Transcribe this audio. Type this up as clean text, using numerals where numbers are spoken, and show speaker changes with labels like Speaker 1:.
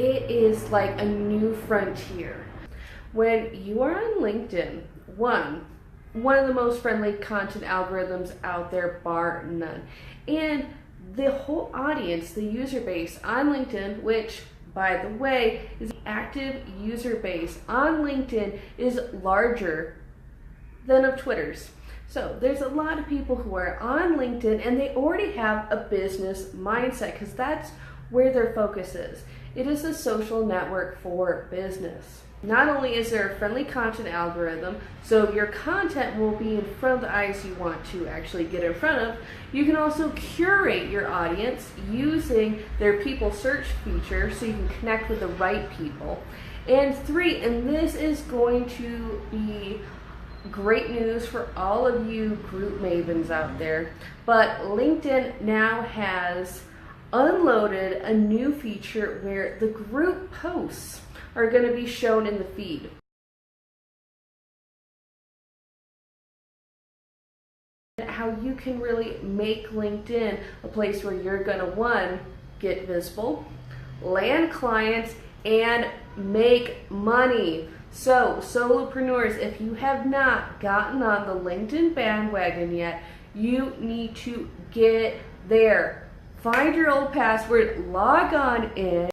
Speaker 1: it is like a new frontier. When you are on LinkedIn, one of the most friendly content algorithms out there, bar none. And the whole audience, the user base on LinkedIn, which by the way is the active user base on LinkedIn, is larger than of Twitter's. So there's a lot of people who are on LinkedIn and they already have a business mindset because that's where their focus is. It is a social network for business. Not only is there a friendly content algorithm, so your content will be in front of the eyes you want to actually get in front of, you can also curate your audience using their people search feature so you can connect with the right people. And three, and this is going to be great news for all of you group mavens out there, but LinkedIn now has unloaded a new feature where the group posts are going to be shown in the feed. How you can really make LinkedIn a place where you're going to, one, get visible, land clients, and make money. So, solopreneurs, if you have not gotten on the LinkedIn bandwagon yet, you need to get there. Find your old password, log on in,